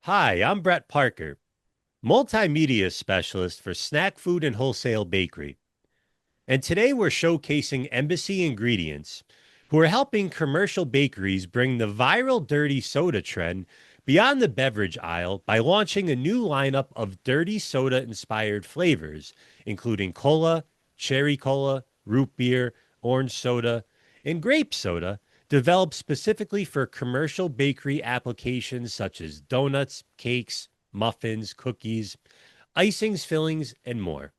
Hi, I'm Brett Parker, multimedia specialist for Snack Food and Wholesale Bakery. And today we're showcasing Embassy Ingredients, who are helping commercial bakeries bring the viral dirty soda trend beyond the beverage aisle by launching a new lineup of dirty soda inspired flavors, including cola, cherry cola, root beer, orange soda, and grape soda, developed specifically for commercial bakery applications such as donuts, cakes, muffins, cookies, icings, fillings, and more.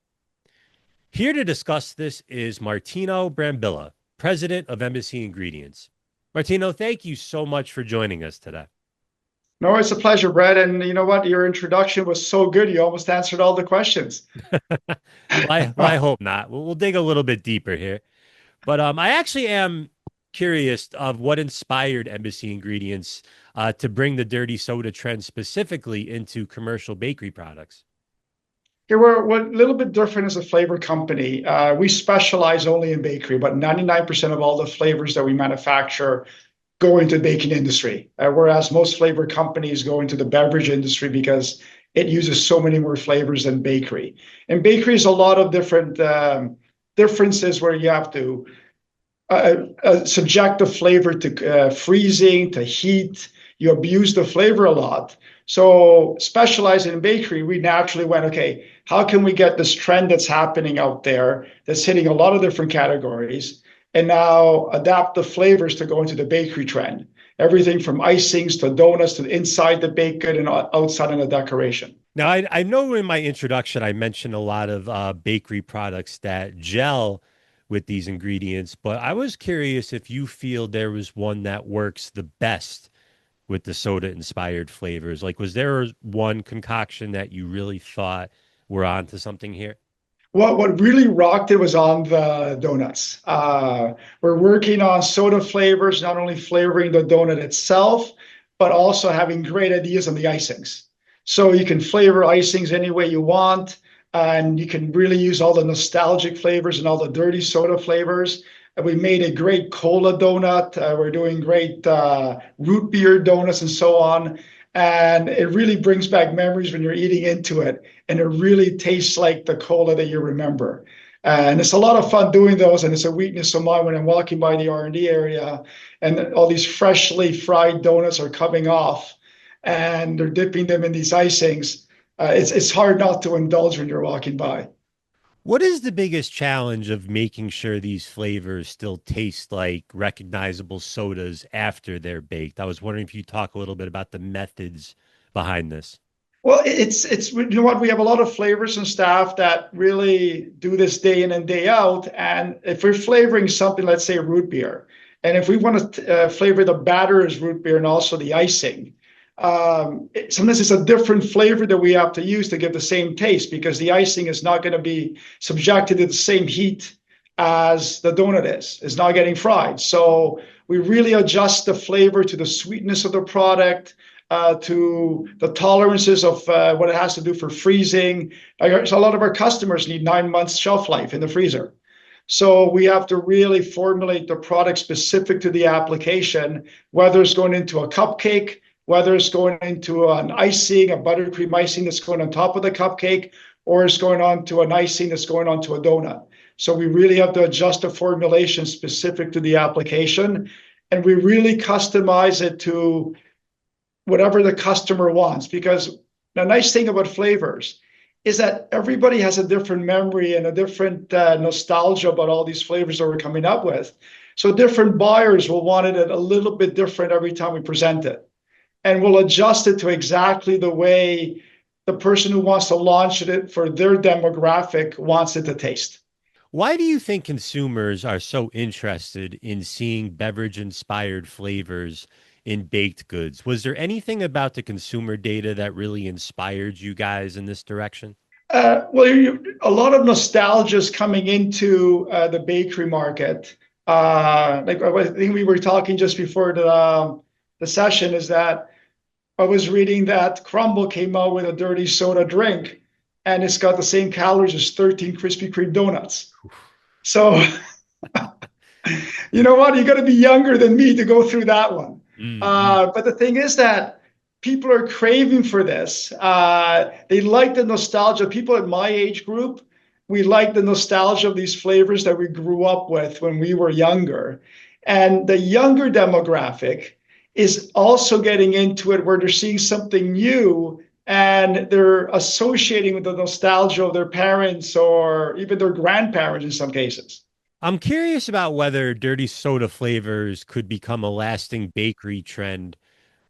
Here to discuss this is Martino Brambilla, president of Embassy Ingredients. Martino, thank you so much for joining us today. No, it's a pleasure, Brett. And you know what? Your introduction was so good. You almost answered all the questions. I hope not. We'll dig a little bit deeper here. But I actually am curious of what inspired Embassy Ingredients to bring the dirty soda trend specifically into commercial bakery products. Here we're a little bit different as a flavor company. We specialize only in bakery, but 99% of all the flavors that we manufacture go into the baking industry, whereas most flavor companies go into the beverage industry because it uses so many more flavors than bakery. And bakery is a lot of different differences where you have to subject the flavor to freezing, to heat. You abuse the flavor a lot. So specializing in bakery, we naturally went, okay, how can we get this trend that's happening out there that's hitting a lot of different categories and now adapt the flavors to go into the bakery trend? Everything from icings to donuts to inside the baked good and outside in the decoration. Now, I know in my introduction, I mentioned a lot of bakery products that gel with these ingredients, but I was curious if you feel there was one that works the best with the soda inspired flavors. Like, was there one concoction that you really thought we're onto something here? What really rocked it was on the donuts. We're working on soda flavors, not only flavoring the donut itself, but also having great ideas on the icings. So you can flavor icings any way you want, and you can really use all the nostalgic flavors and all the dirty soda flavors. And we made a great cola donut. We're doing great root beer donuts and so on. And it really brings back memories when you're eating into it, and it really tastes like the cola that you remember. And it's a lot of fun doing those, and it's a weakness of mine when I'm walking by the R&D area, and all these freshly fried donuts are coming off, and they're dipping them in these icings. It's hard not to indulge when you're walking by. What is the biggest challenge of making sure these flavors still taste like recognizable sodas after they're baked? I was wondering if you talk a little bit about the methods behind this. Well, it's you know what, we have a lot of flavors and staff that really do this day in and day out. And if we're flavoring something, let's say root beer, and if we want to flavor the batter as root beer and also the icing, sometimes it's a different flavor that we have to use to give the same taste because the icing is not going to be subjected to the same heat as the donut is. It's not getting fried. So we really adjust the flavor to the sweetness of the product, to the tolerances of what it has to do for freezing. So a lot of our customers need 9 months shelf life in the freezer. So we have to really formulate the product specific to the application, whether it's going into a cupcake, whether it's going into an icing, a buttercream icing that's going on top of the cupcake, or it's going on to an icing that's going onto a donut. So we really have to adjust the formulation specific to the application, and we really customize it to whatever the customer wants. Because the nice thing about flavors is that everybody has a different memory and a different nostalgia about all these flavors that we're coming up with. So different buyers will want it a little bit different every time we present it. And we'll adjust it to exactly the way the person who wants to launch it for their demographic wants it to taste. Why do you think consumers are so interested in seeing beverage inspired flavors in baked goods? Was there anything about the consumer data that really inspired you guys in this direction? A lot of nostalgia is coming into the bakery market. Like I think we were talking just before the session is that I was reading that Crumble came out with a dirty soda drink, and it's got the same calories as 13 Krispy Kreme donuts. So you know what? You got to be younger than me to go through that one. Mm-hmm. But the thing is that people are craving for this. They like the nostalgia. People at my age group, we like the nostalgia of these flavors that we grew up with when we were younger. And the younger demographic is also getting into it where they're seeing something new and they're associating with the nostalgia of their parents or even their grandparents in some cases. I'm curious about whether dirty soda flavors could become a lasting bakery trend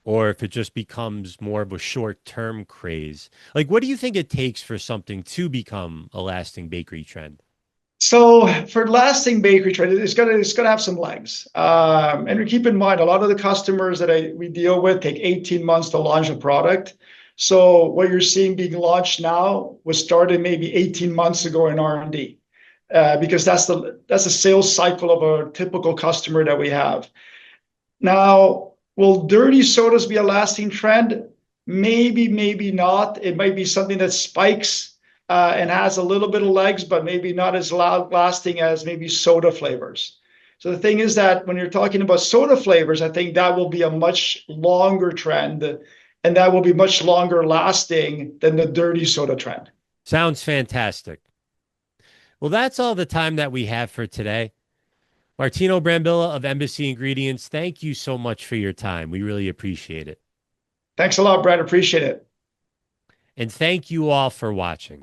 or if it just becomes more of a short-term craze. Like, what do you think it takes for something to become a lasting bakery trend? So for lasting bakery trend, it's gonna have some legs. And we keep in mind a lot of the customers that we deal with take 18 months to launch a product. So what you're seeing being launched now was started maybe 18 months ago in R&D, because that's a sales cycle of a typical customer that we have. Now, will dirty sodas be a lasting trend? Maybe, maybe not. It might be something that spikes and has a little bit of legs, but maybe not as lasting as maybe soda flavors. So the thing is that when you're talking about soda flavors, I think that will be a much longer trend, and that will be much longer lasting than the dirty soda trend. Sounds fantastic. Well, that's all the time that we have for today. Martino Brambilla of Embassy Ingredients, thank you so much for your time. We really appreciate it. Thanks a lot, Brad. Appreciate it. And thank you all for watching.